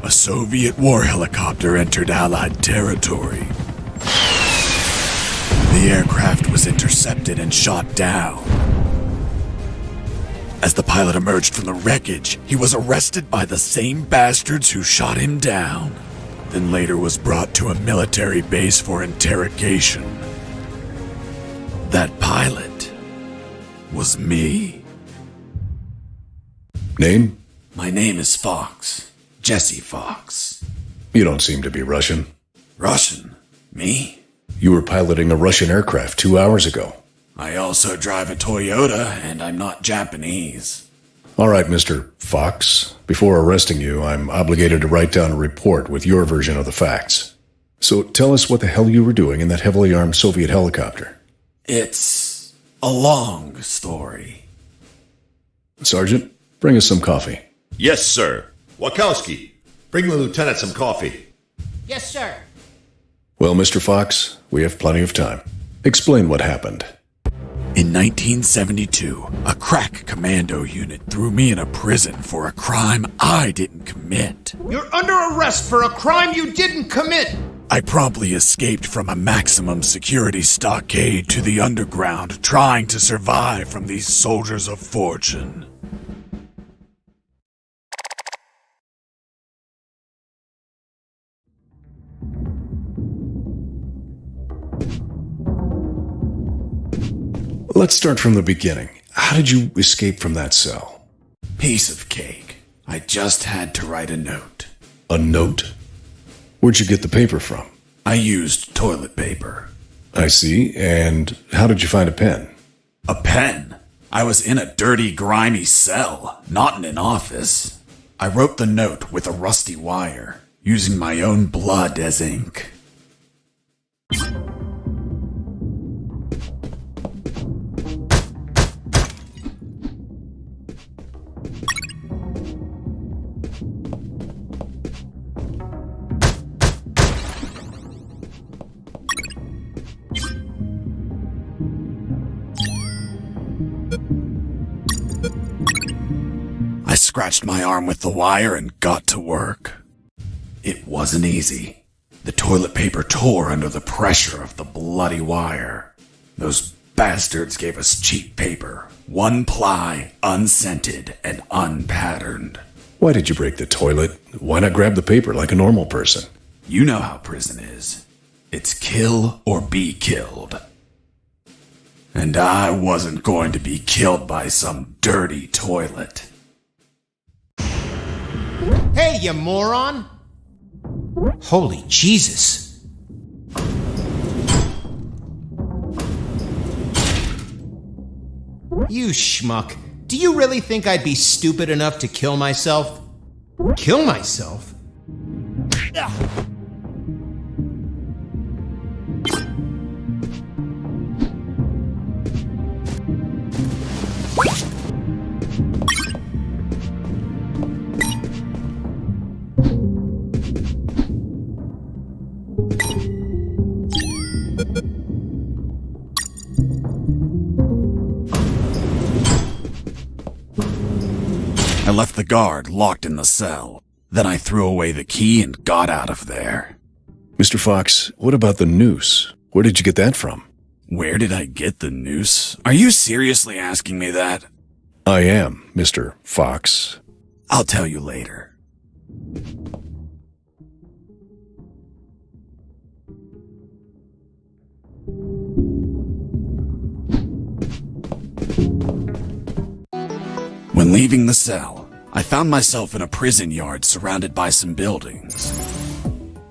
a Soviet war helicopter entered Allied territory. The aircraft was intercepted and shot down. As the pilot emerged from the wreckage, he was arrested by the same bastards who shot him down, then later was brought to a military base for interrogation. That pilot was me. Name? My name is Fox. Jesse Fox. You don't seem to be Russian. Russian? Me? You were piloting a Russian aircraft 2 hours ago. I also drive a Toyota, and I'm not Japanese. All right, Mr. Fox. Before arresting you, I'm obligated to write down a report with your version of the facts. So tell us what the hell you were doing in that heavily armed Soviet helicopter. It's a long story. Sergeant, bring us some coffee. Yes, sir. Wachowski, bring the lieutenant some coffee. Yes, sir. Well, Mr. Fox, we have plenty of time. Explain what happened. In 1972, a crack commando unit threw me in a prison for a crime I didn't commit. You're under arrest for a crime you didn't commit. I promptly escaped from a maximum security stockade to the underground, trying to survive from these soldiers of fortune. Let's start from the beginning. How did you escape from that cell? Piece of cake. I just had to write a note. A note? Where'd you get the paper from? I used toilet paper. I see. And how did you find a pen? A pen? I was in a dirty, grimy cell, not in an office. I wrote the note with a rusty wire, using my own blood as ink. I scratched my arm with the wire and got to work. It wasn't easy. The toilet paper tore under the pressure of the bloody wire. Those bastards gave us cheap paper, one ply, unscented, and unpatterned. Why did you break the toilet? Why not grab the paper like a normal person? You know how prison is. It's kill or be killed. And I wasn't going to be killed by some dirty toilet. Hey, you moron! Holy Jesus. You schmuck. Do you really think I'd be stupid enough to kill myself? Kill myself? Ugh. I left the guard locked in the cell. Then I threw away the key and got out of there. Mr. Fox, what about the noose? Where did you get that from? Where did I get the noose? Are you seriously asking me that? I am, Mr. Fox. I'll tell you later. When leaving the cell, I found myself in a prison yard surrounded by some buildings.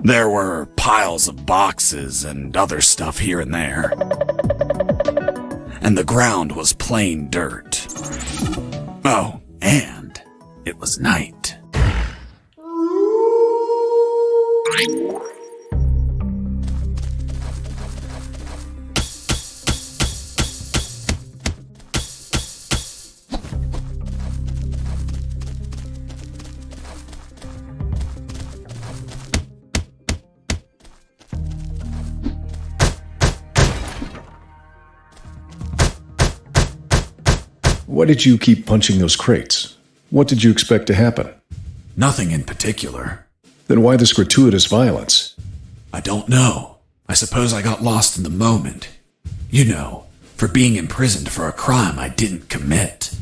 There were piles of boxes and other stuff here and there. And the ground was plain dirt. Oh, and it was night. Why did you keep punching those crates? What did you expect to happen? Nothing in particular. Then why this gratuitous violence? I don't know. I suppose I got lost in the moment. You know, for being imprisoned for a crime I didn't commit.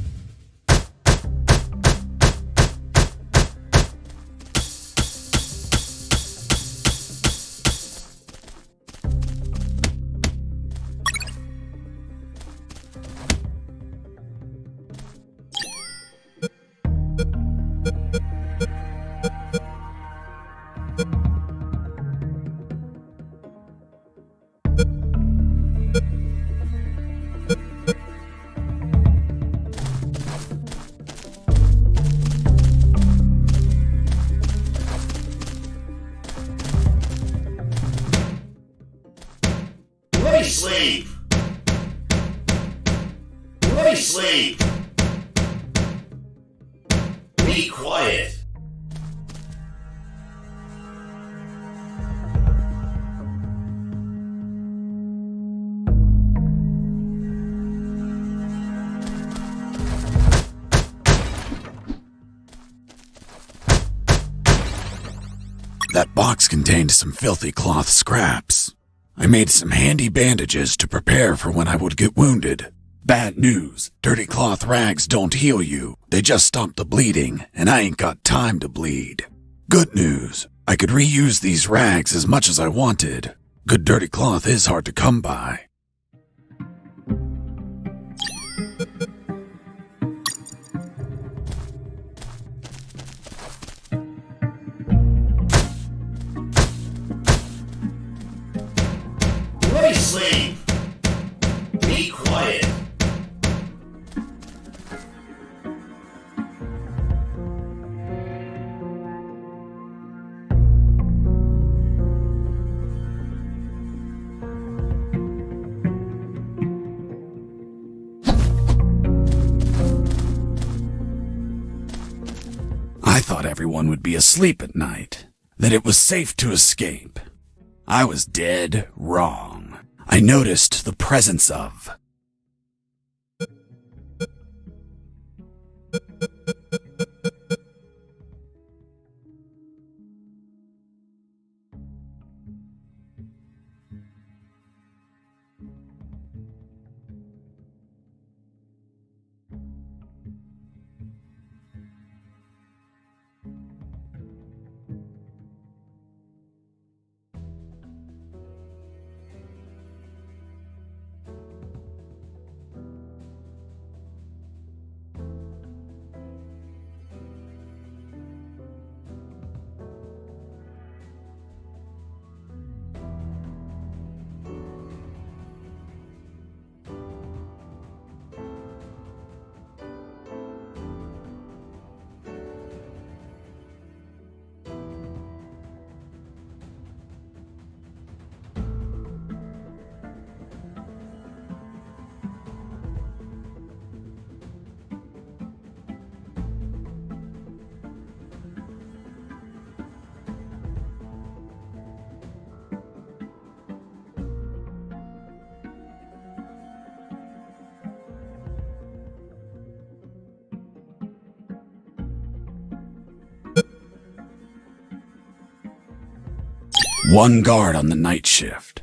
Let me sleep! Let me sleep! Be quiet! That box contained some filthy cloth scraps. I made some handy bandages to prepare for when I would get wounded. Bad news, dirty cloth rags don't heal you. They just stop the bleeding, and I ain't got time to bleed. Good news, I could reuse these rags as much as I wanted. Good dirty cloth is hard to come by. Let me sleep! Be quiet! I thought everyone would be asleep at night, that it was safe to escape. I was dead wrong. I noticed the presence of... One guard on the night shift.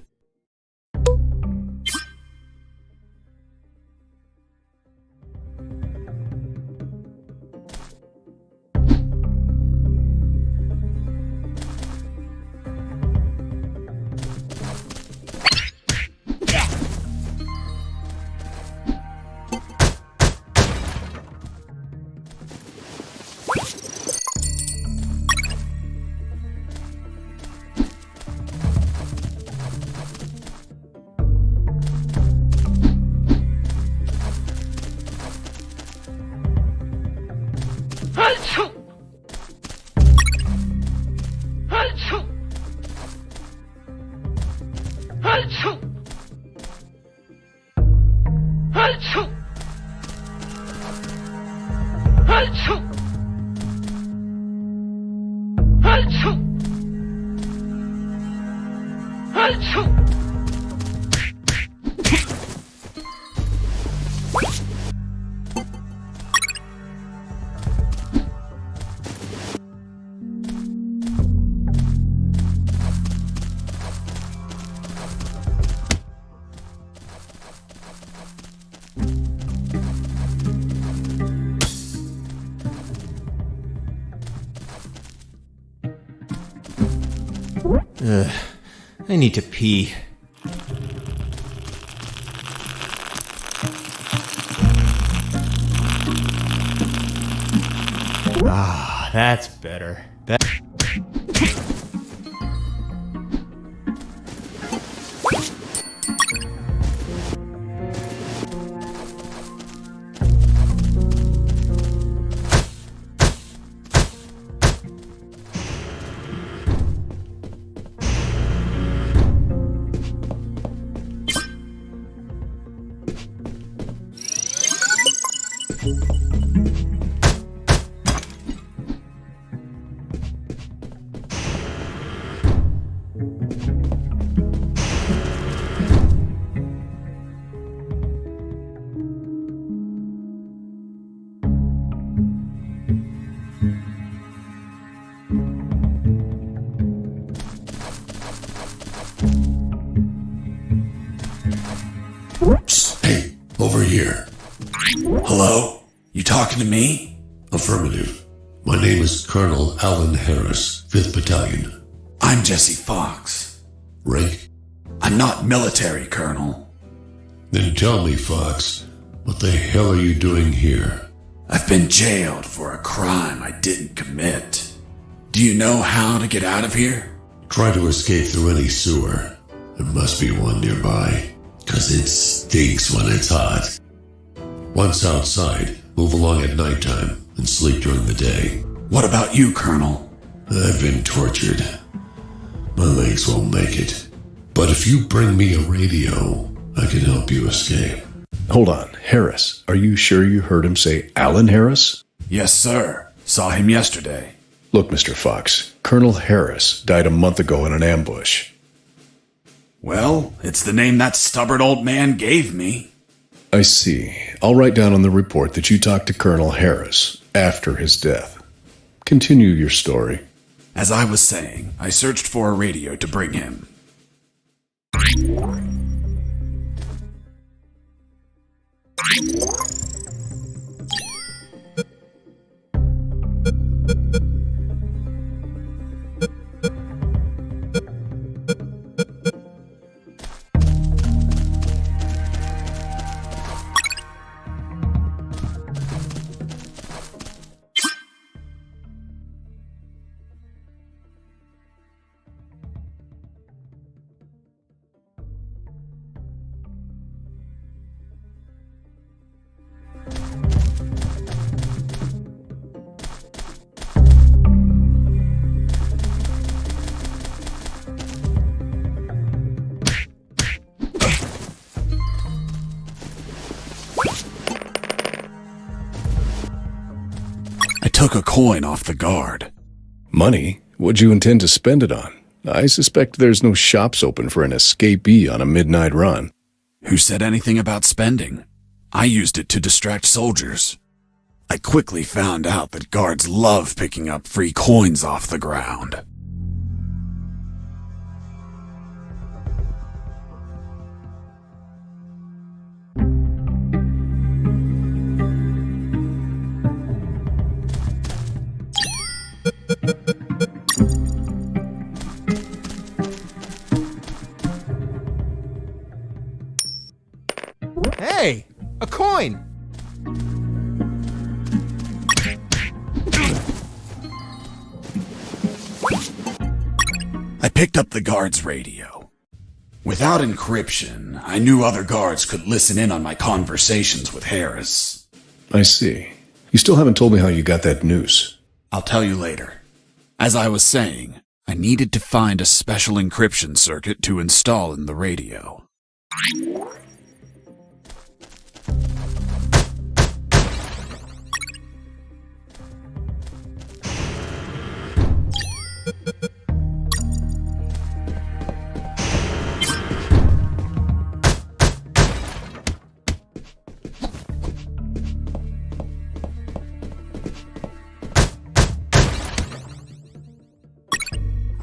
I need to pee. Ah, that's better. Hey, over here. Hello? You talking to me? Affirmative. My name is Colonel Alan Harris, 5th Battalion. I'm Jesse Fox. Rank? I'm not military, Colonel. Then tell me, Fox, what the hell are you doing here? I've been jailed for a crime I didn't commit. Do you know how to get out of here? Try to escape through any sewer. There must be one nearby, 'cause it stinks when it's hot. Once outside, move along at nighttime and sleep during the day. What about you, Colonel? I've been tortured. My legs won't make it. But if you bring me a radio, I can help you escape. Hold on, Harris. Are you sure you heard him say Alan Harris? Yes, sir. Saw him yesterday. Look, Mr. Fox, Colonel Harris died a month ago in an ambush. Well, it's the name that stubborn old man gave me. I see. I'll write down on the report that you talked to Colonel Harris after his death. Continue your story. As I was saying, I searched for a radio to bring him. I took a coin off the guard. Money? What'd you intend to spend it on? I suspect there's no shops open for an escapee on a midnight run. Who said anything about spending? I used it to distract soldiers. I quickly found out that guards love picking up free coins off the ground. Hey, a coin! I picked up the guard's radio. Without encryption, I knew other guards could listen in on my conversations with Harris. I see. You still haven't told me how you got that noose. I'll tell you later. As I was saying, I needed to find a special encryption circuit to install in the radio.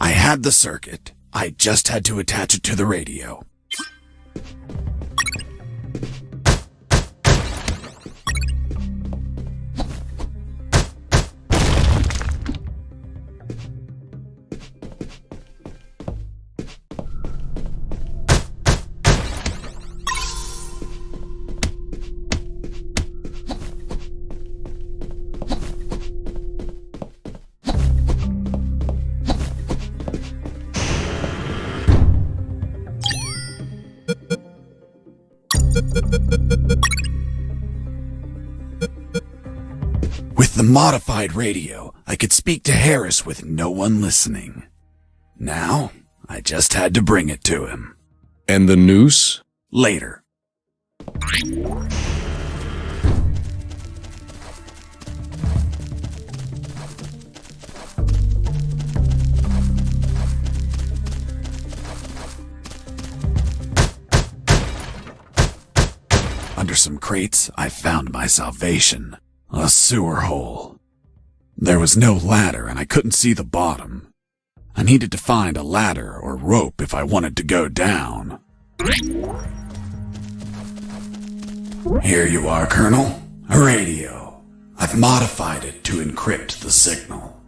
I had the circuit. I just had to attach it to the radio. With the modified radio, I could speak to Harris with no one listening. Now, I just had to bring it to him. And the noose? Later. Under some crates, I found my salvation. A sewer hole. There was no ladder and I couldn't see the bottom. I needed to find a ladder or rope if I wanted to go down. Here you are, Colonel. A radio. I've modified it to encrypt the signal.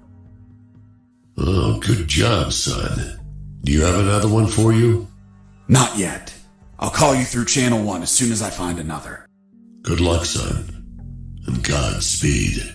Oh, good job, son. Do you have another one for you? Not yet. I'll call you through Channel 1 as soon as I find another. Good luck, son. And Godspeed.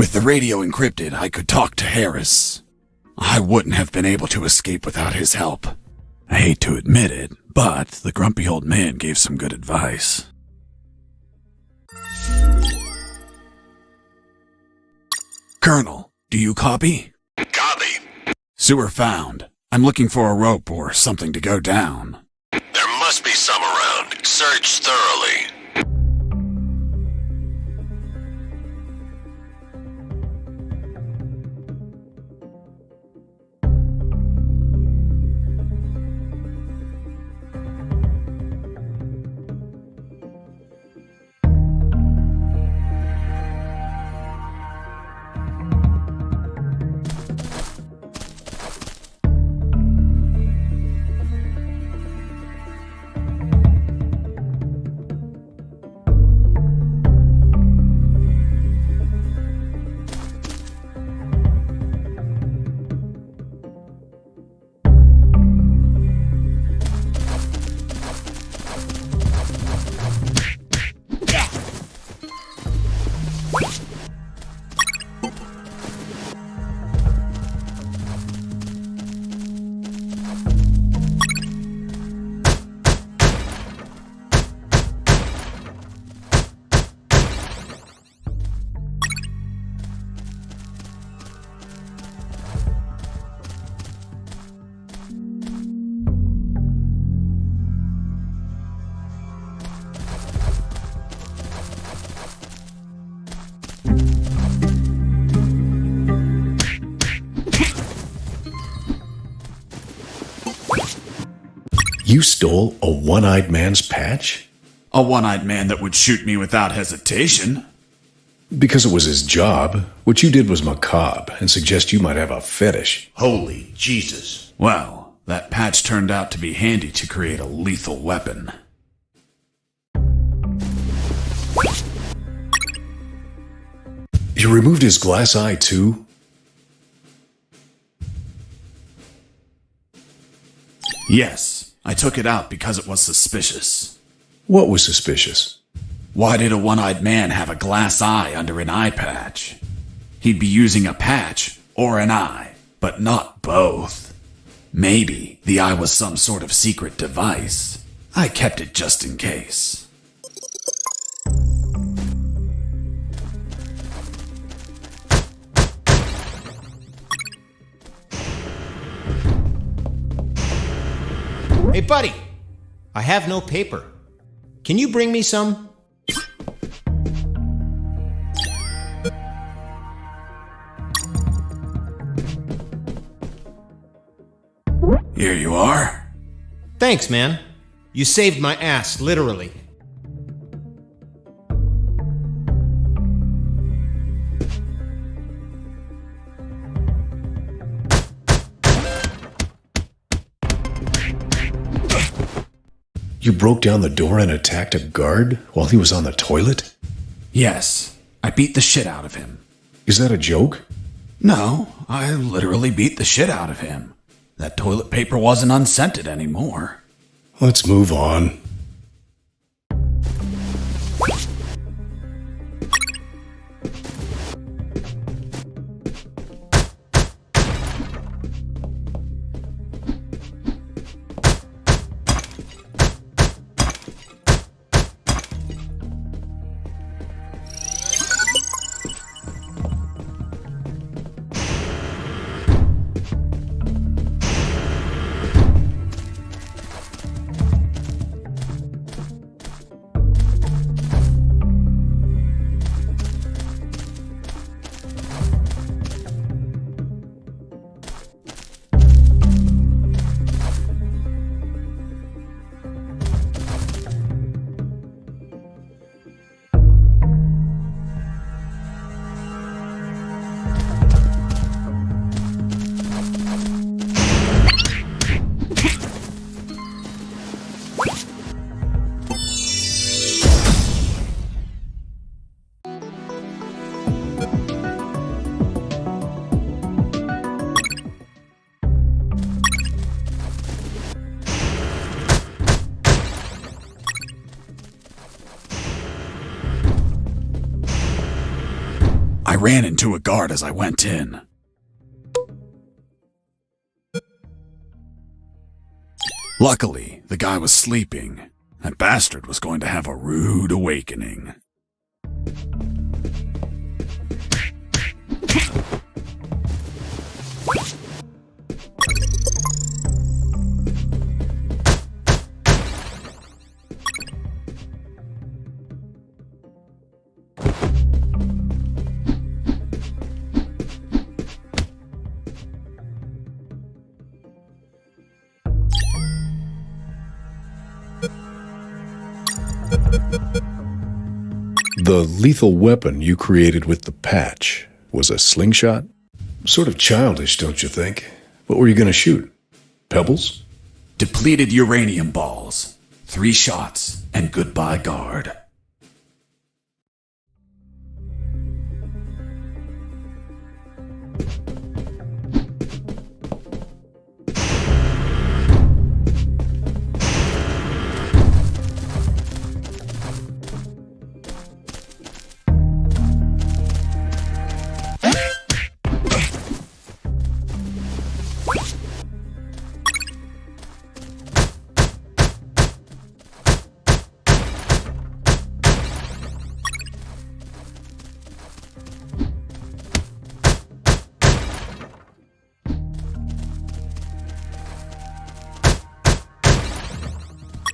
With the radio encrypted, I could talk to Harris. I wouldn't have been able to escape without his help. I hate to admit it, but the grumpy old man gave some good advice. Colonel, do you copy? Copy. Sewer found. I'm looking for a rope or something to go down. There must be some around. Search thoroughly. You stole a one-eyed man's patch? A one-eyed man that would shoot me without hesitation. Because it was his job. What you did was macabre and suggest you might have a fetish. Holy Jesus. Well, that patch turned out to be handy to create a lethal weapon. You removed his glass eye too? Yes, I took it out because it was suspicious. What was suspicious? Why did a one-eyed man have a glass eye under an eye patch? He'd be using a patch or an eye, but not both. Maybe the eye was some sort of secret device. I kept it just in case. Hey, buddy! I have no paper. Can you bring me some? Here you are. Thanks, man. You saved my ass, literally. You broke down the door and attacked a guard while he was on the toilet? Yes, I beat the shit out of him. Is that a joke? No, I literally beat the shit out of him. That toilet paper wasn't unscented anymore. Let's move on. I ran into a guard as I went in. Luckily, the guy was sleeping. That bastard was going to have a rude awakening. The lethal weapon you created with the patch was a slingshot? Sort of childish, don't you think? What were you going to shoot? Pebbles? Depleted uranium balls. 3 shots, and goodbye, guard.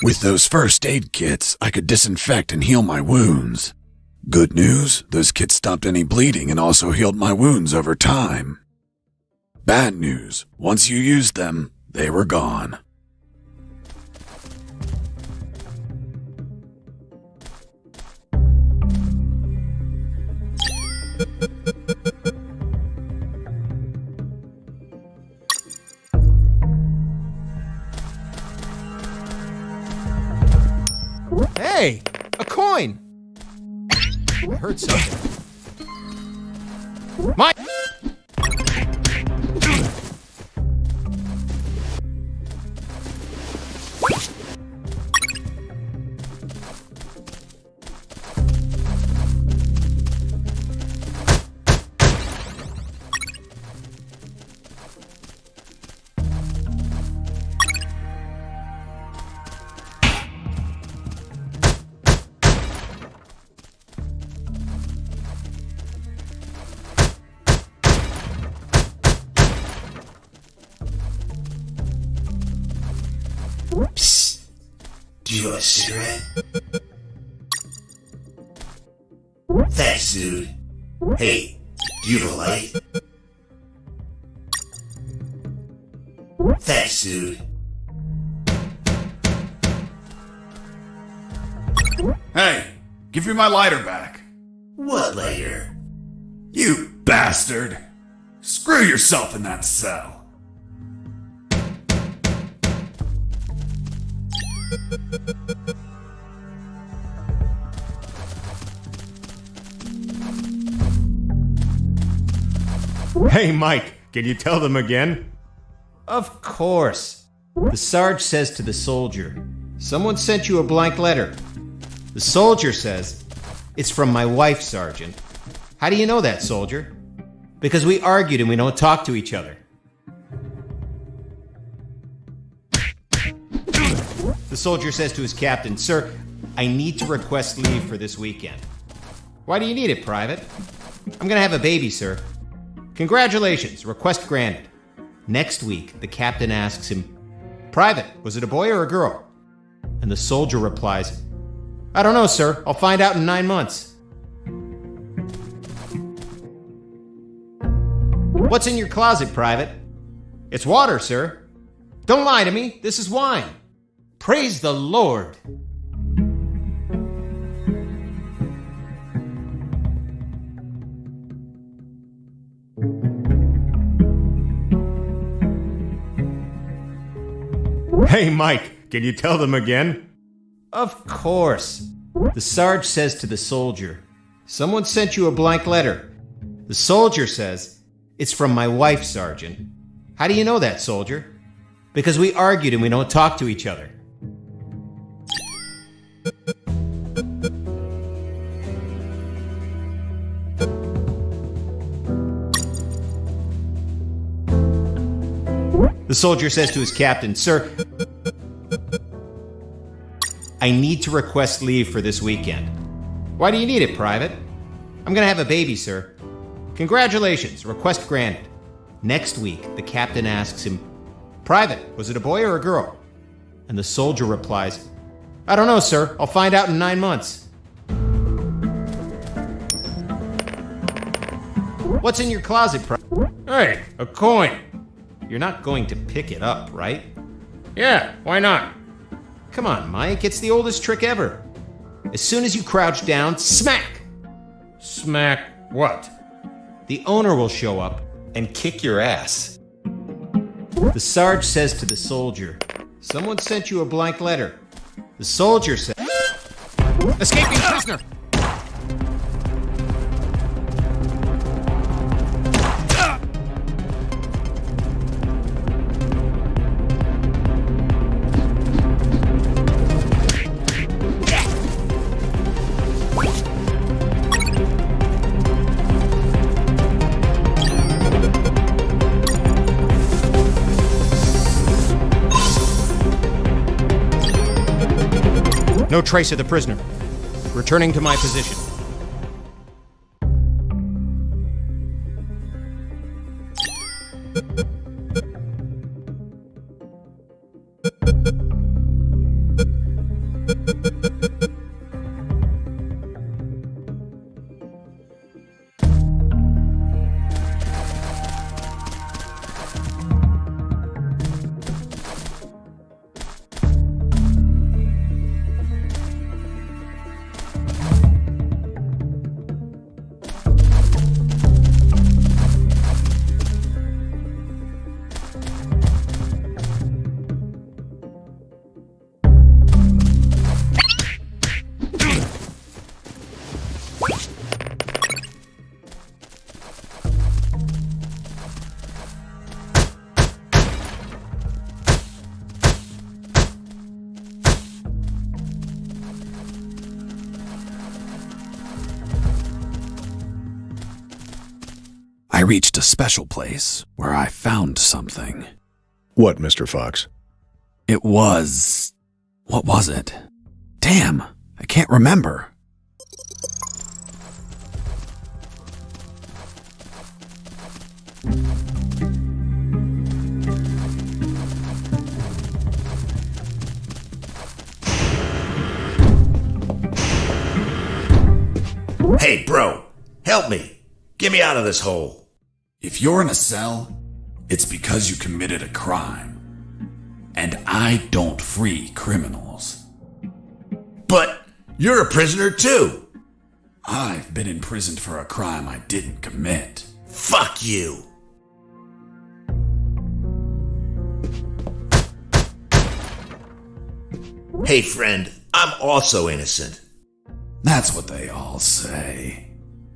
With those first aid kits, I could disinfect and heal my wounds. Good news, those kits stopped any bleeding and also healed my wounds over time. Bad news, once you used them, they were gone. Hey, a coin! I heard something. Mike! Psst. Do you want a cigarette? Thanks, dude. Hey, do you have a light? Thanks, dude. Hey, give me my lighter back. What lighter? You bastard. Screw yourself in that cell. Hey, Mike, can you tell them again? Of course. The Sarge says to the soldier, someone sent you a blank letter. The soldier says, it's from my wife, Sergeant. How do you know that, soldier? Because we argued and we don't talk to each other. The soldier says to his captain, sir, I need to request leave for this weekend. Why do you need it, Private? I'm gonna have a baby, sir. Congratulations, request granted. Next week, the captain asks him, Private, was it a boy or a girl? And the soldier replies, I don't know, sir. I'll find out in 9 months. What's in your closet, Private? It's water, sir. Don't lie to me. This is wine. Praise the Lord. Hey, Mike, can you tell them again? Of course. The Sarge says to the soldier, someone sent you a blank letter. The soldier says, it's from my wife, Sergeant. How do you know that, soldier? Because we argued and we don't talk to each other. The soldier says to his captain, sir, I need to request leave for this weekend. Why do you need it, Private? I'm gonna have a baby, sir. Congratulations, request granted. Next week, the captain asks him, Private, was it a boy or a girl? And the soldier replies, I don't know, sir. I'll find out in 9 months. What's in your closet, Private? Hey, a coin. You're not going to pick it up, right? Yeah, why not? Come on, Mike, it's the oldest trick ever. As soon as you crouch down, smack! Smack what? The owner will show up and kick your ass. The Sarge says to the soldier, someone sent you a blank letter. The soldier says, escaping prisoner! No trace of the prisoner. Returning to my position. I reached a special place where I found something. What, Mr. Fox? It was... what was it? Damn, I can't remember. Hey, bro, help me. Get me out of this hole. If you're in a cell, it's because you committed a crime. And I don't free criminals. But you're a prisoner too. I've been imprisoned for a crime I didn't commit. Fuck you. Hey, friend, I'm also innocent. That's what they all say.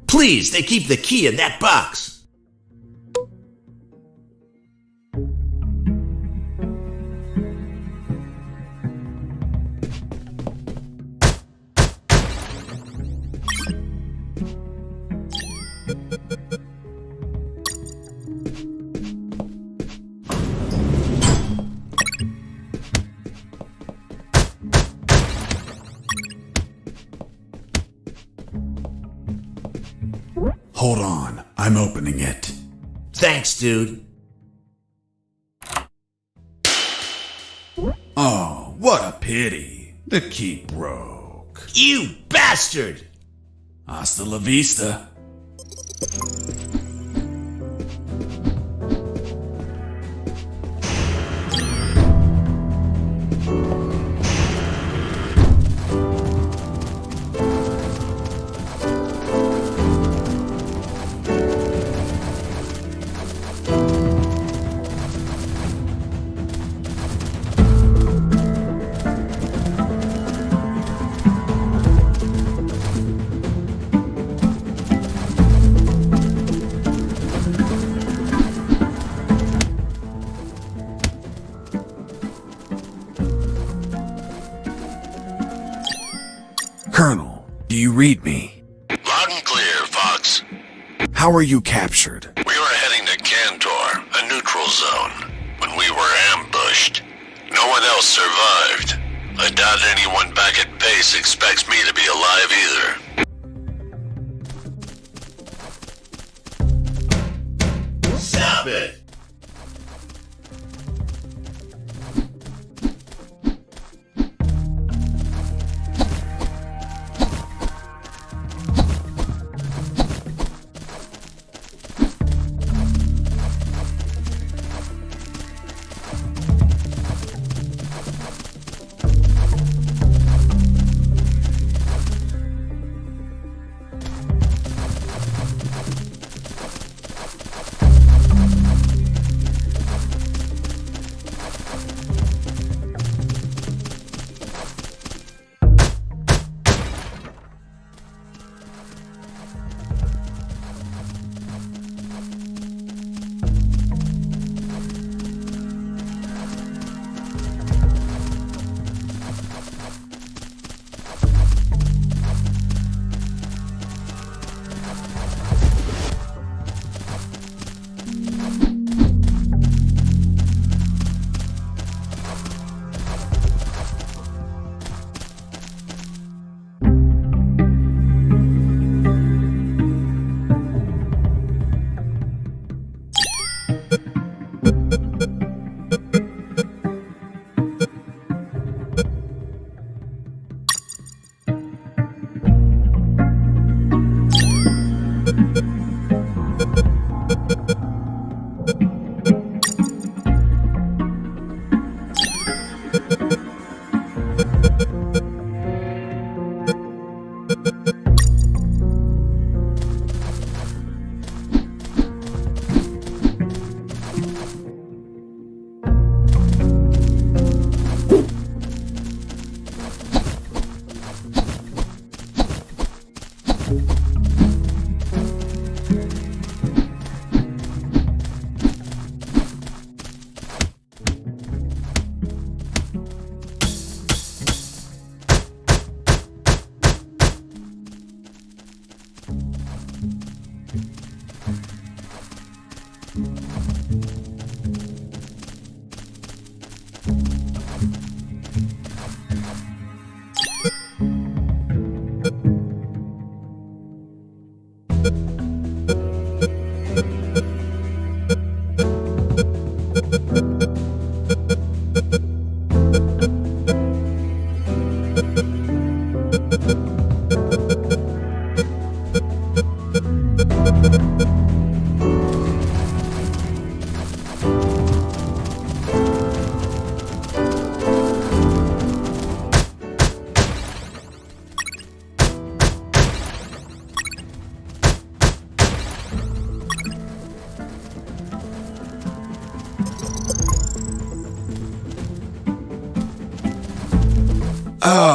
Please, they keep the key in that box. Hold on, I'm opening it. Thanks, dude. Oh, what a pity. The key broke. You bastard! Hasta la vista. Colonel, do you read me? Loud and clear, Fox. How were you captured? We were heading to Cantor, a neutral zone, when we were ambushed. No one else survived. I doubt anyone back at base expects me to be alive either. Stop it!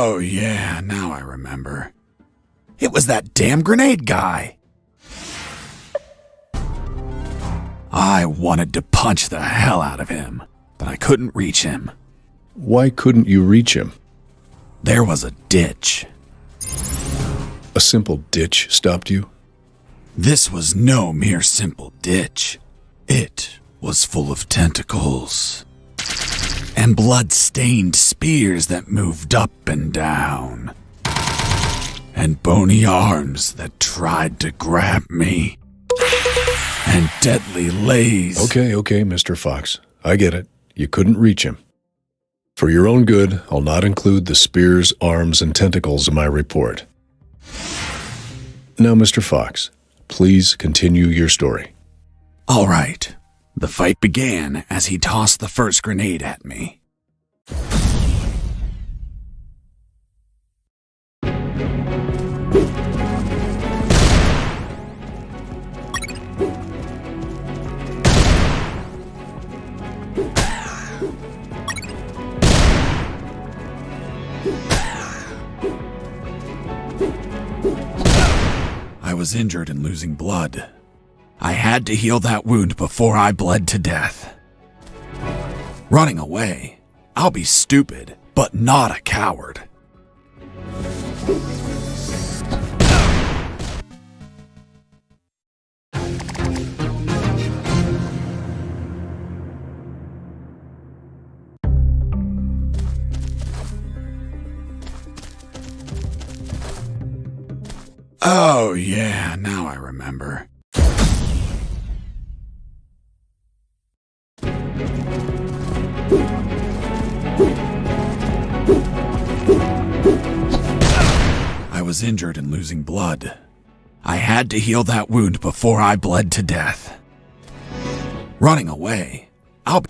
Oh, yeah, now I remember. It was that damn grenade guy. I wanted to punch the hell out of him, but I couldn't reach him. Why couldn't you reach him? There was a ditch. A simple ditch stopped you? This was no mere simple ditch. It was full of tentacles and blood-stained spears that moved up and down, and bony arms that tried to grab me, and deadly lays. Okay, Mr. Fox. I get it. You couldn't reach him. For your own good, I'll not include the spears, arms, and tentacles in my report. Now, Mr. Fox, please continue your story. All right. The fight began as he tossed the first grenade at me. I was injured and losing blood. I had to heal that wound before I bled to death. Running away, I'll be stupid, but not a coward. Oh, yeah, now I remember. I was injured and losing blood. I had to heal that wound before I bled to death. Running away, I'll be...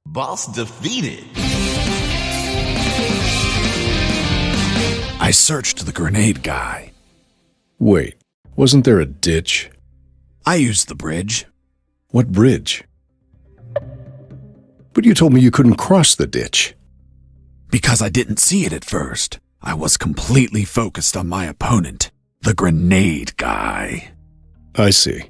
Boss defeated. I searched the grenade guy. Wait, wasn't there a ditch? I used the bridge. What bridge? But you told me you couldn't cross the ditch. Because I didn't see it at first. I was completely focused on my opponent, the grenade guy. I see.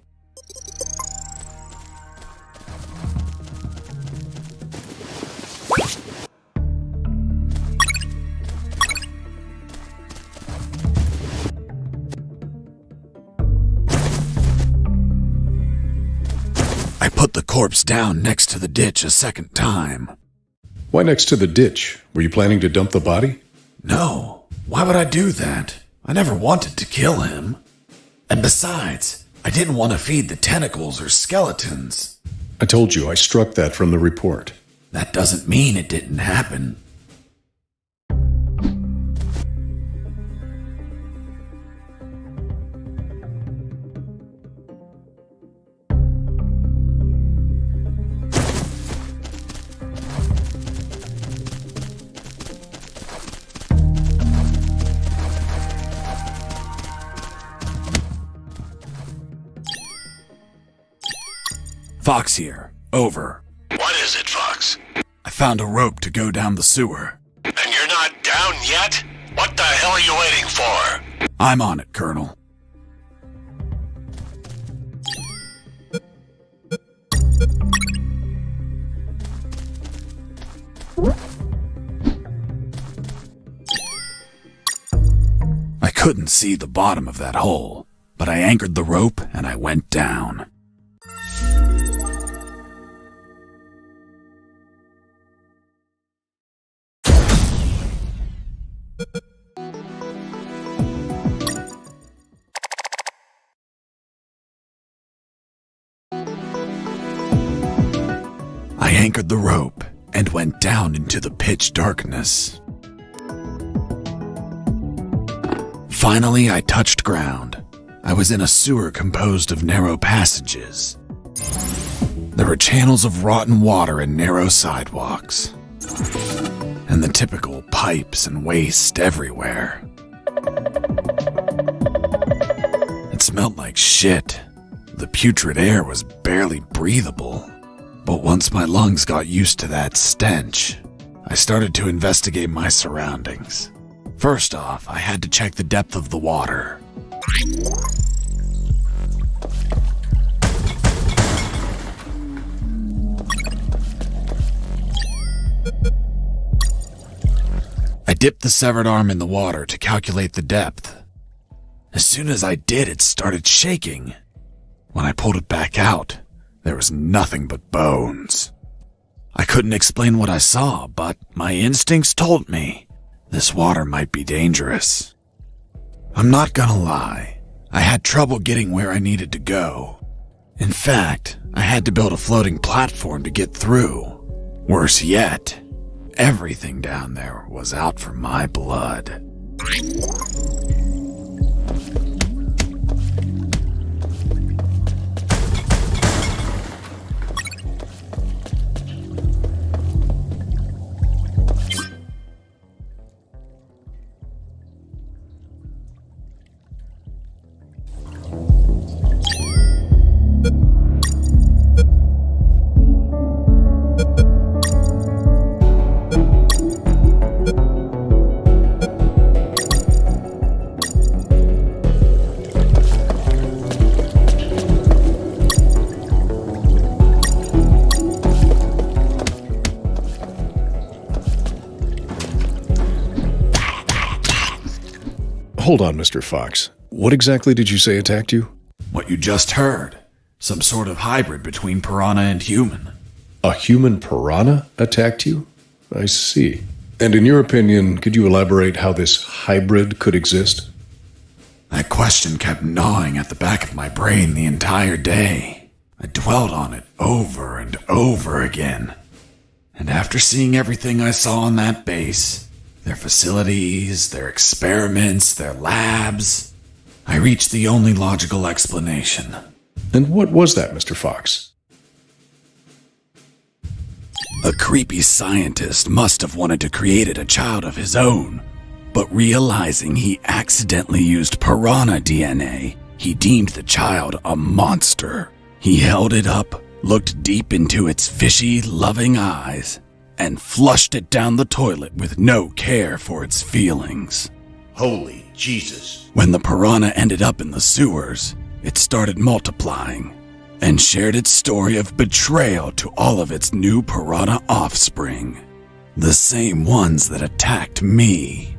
I put the corpse down next to the ditch a second time. Why next to the ditch? Were you planning to dump the body? No, why would I do that? I never wanted to kill him. And besides, I didn't want to feed the tentacles or skeletons. I told you I struck that from the report. That doesn't mean it didn't happen. Fox here. Over. What is it, Fox? I found a rope to go down the sewer. And you're not down yet? What the hell are you waiting for? I'm on it, Colonel. I couldn't see the bottom of that hole, but I anchored the rope and I went down. I anchored the rope and went down into the pitch darkness. Finally, I touched ground. I was in a sewer composed of narrow passages. There were channels of rotten water and narrow sidewalks, and the typical pipes and waste everywhere. It smelled like shit. The putrid air was barely breathable. But once my lungs got used to that stench, I started to investigate my surroundings. First off, I had to check the depth of the water. I dipped the severed arm in the water to calculate the depth. As soon as I did, it started shaking. When I pulled it back out, there was nothing but bones. I couldn't explain what I saw, but my instincts told me this water might be dangerous. I'm not gonna lie, I had trouble getting where I needed to go. In fact, I had to build a floating platform to get through. Worse yet, everything down there was out for my blood. Hold on, Mr. Fox. What exactly did you say attacked you? What you just heard. Some sort of hybrid between piranha and human. A human piranha attacked you? I see. And in your opinion, could you elaborate how this hybrid could exist? That question kept gnawing at the back of my brain the entire day. I dwelled on it over and over again. And after seeing everything I saw on that base, their facilities, their experiments, their labs, I reached the only logical explanation. And what was that, Mr. Fox? A creepy scientist must have wanted to create a child of his own, but realizing he accidentally used piranha DNA, he deemed the child a monster. He held it up, looked deep into its fishy, loving eyes, and flushed it down the toilet with no care for its feelings. Holy Jesus. When the piranha ended up in the sewers, it started multiplying and shared its story of betrayal to all of its new piranha offspring, the same ones that attacked me.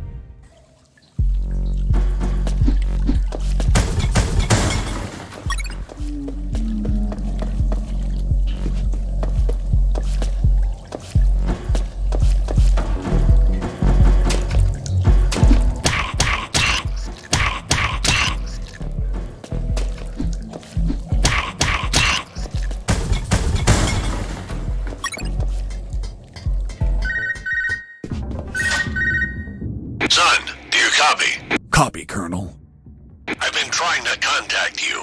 Son, do you copy? Copy, Colonel. I've been trying to contact you.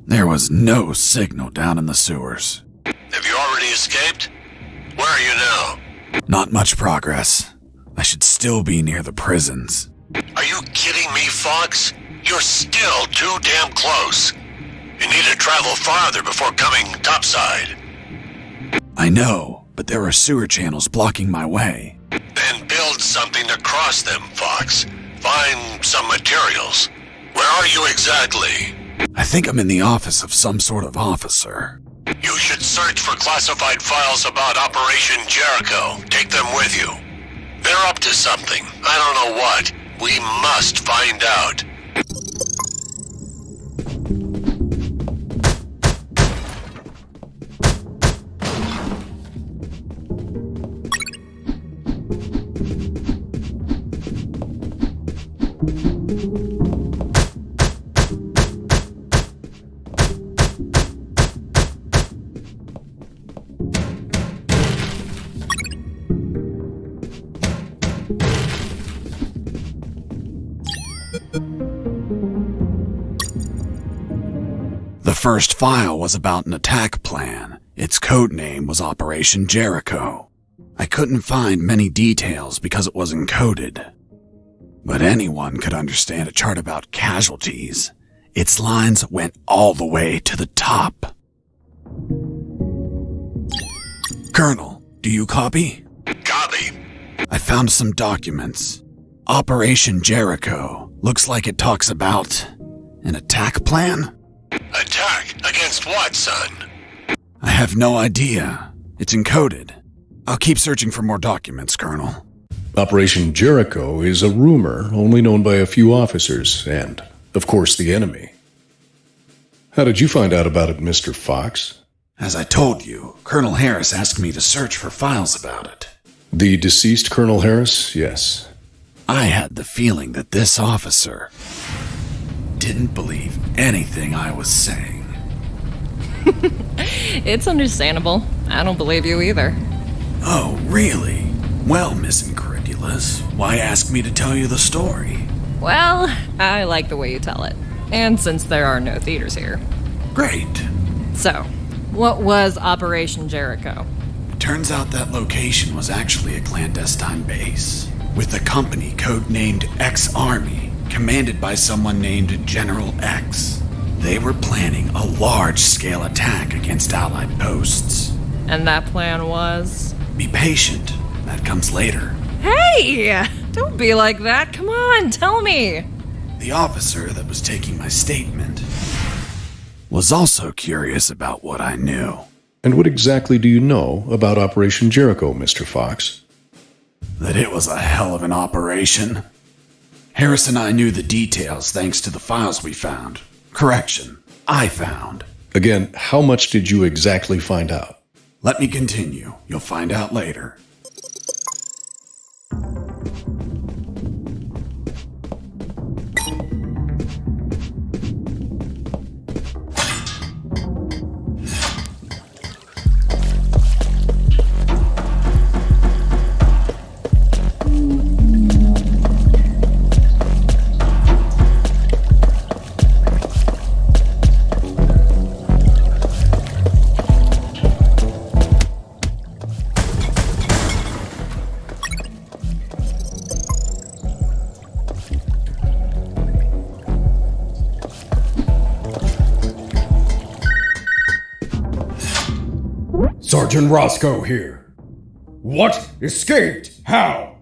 There was no signal down in the sewers. Have you already escaped? Where are you now? Not much progress. I should still be near the prisons. Are you kidding me, Fox? You're still too damn close. You need to travel farther before coming topside. I know, but there are sewer channels blocking my way. Then build something to cross them, Fox. Find some materials. Where are you exactly? I think I'm in the office of some sort of officer. You should search for classified files about Operation Jericho. Take them with you. They're up to something. I don't know what. We must find out. The first file was about an attack plan. Its code name was Operation Jericho. I couldn't find many details because it was encoded. But anyone could understand a chart about casualties. Its lines went all the way to the top. Colonel, do you copy? Copy. I found some documents. Operation Jericho. Looks like it talks about an attack plan? Attack? Against what, son? I have no idea. It's encoded. I'll keep searching for more documents, Colonel. Operation Jericho is a rumor only known by a few officers and, of course, the enemy. How did you find out about it, Mr. Fox? As I told you, Colonel Harris asked me to search for files about it. The deceased Colonel Harris? Yes. I had the feeling that this officer didn't believe anything I was saying. It's understandable. I don't believe you either. Oh, really? Well, Miss Incredulous, why ask me to tell you the story? Well, I like the way you tell it. And since there are no theaters here. Great. So, what was Operation Jericho? Turns out that location was actually a clandestine base, with a company codenamed X-Army, commanded by someone named General X. They were planning a large-scale attack against Allied posts. And that plan was? Be patient. That comes later. Hey! Don't be like that. Come on, tell me. The officer that was taking my statement was also curious about what I knew. And what exactly do you know about Operation Jericho, Mr. Fox? That it was a hell of an operation. Harris and I knew the details thanks to the files we found. Correction, I found. Again, how much did you exactly find out? Let me continue. You'll find out later. Sergeant Roscoe here. What? Escaped? How?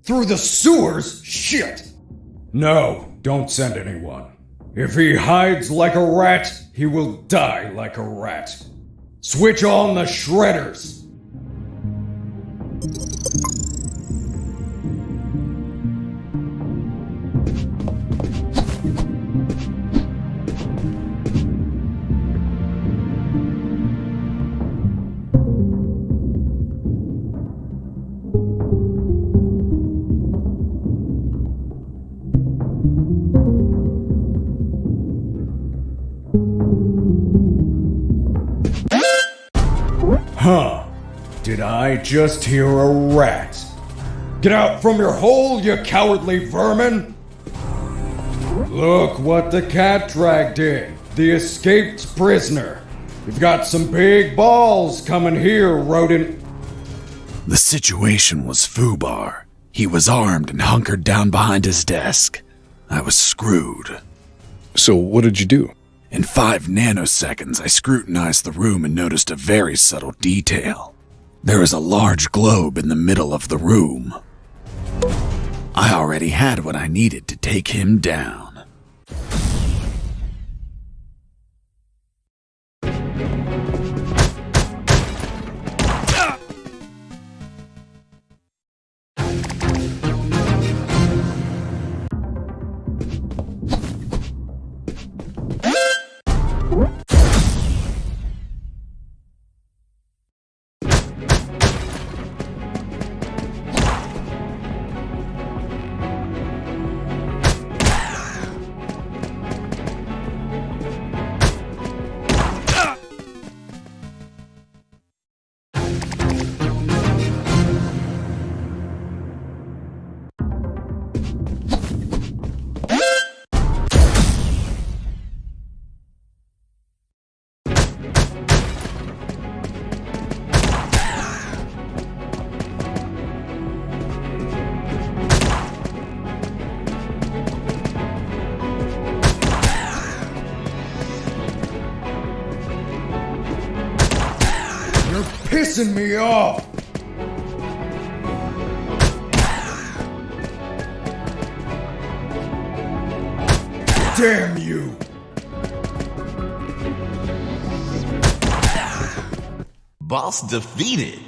Through the sewers? Shit! No, don't send anyone. If he hides like a rat, he will die like a rat. Switch on the shredders! Huh. Did I just hear a rat? Get out from your hole, you cowardly vermin! Look what the cat dragged in. The escaped prisoner. You've got some big balls coming here, rodent. The situation was foobar. He was armed and hunkered down behind his desk. I was screwed. So what did you do? In 5 nanoseconds, I scrutinized the room and noticed a very subtle detail. There was a large globe in the middle of the room. I already had what I needed to take him down. pissing me off! Damn you! Boss defeated.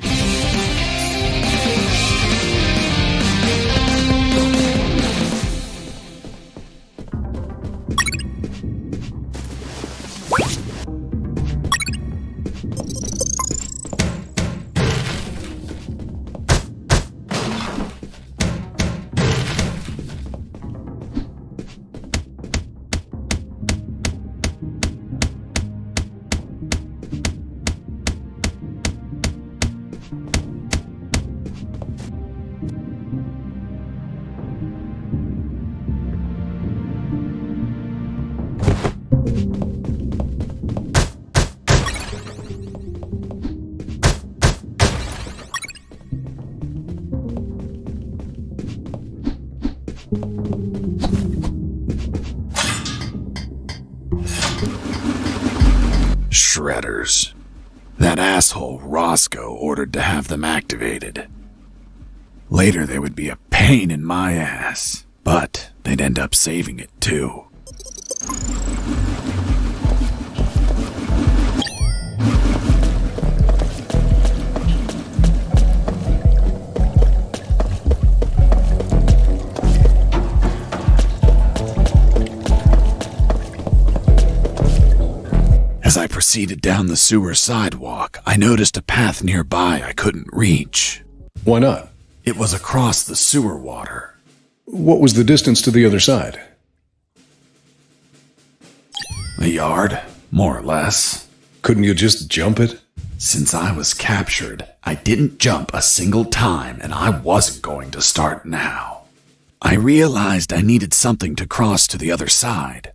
Shredders. That asshole Roscoe ordered to have them activated. Later they would be a pain in my ass, but they'd end up saving it too. As I proceeded down the sewer sidewalk, I noticed a path nearby I couldn't reach. Why not? It was across the sewer water. What was the distance to the other side? A yard, more or less. Couldn't you just jump it? Since I was captured, I didn't jump a single time, and I wasn't going to start now. I realized I needed something to cross to the other side.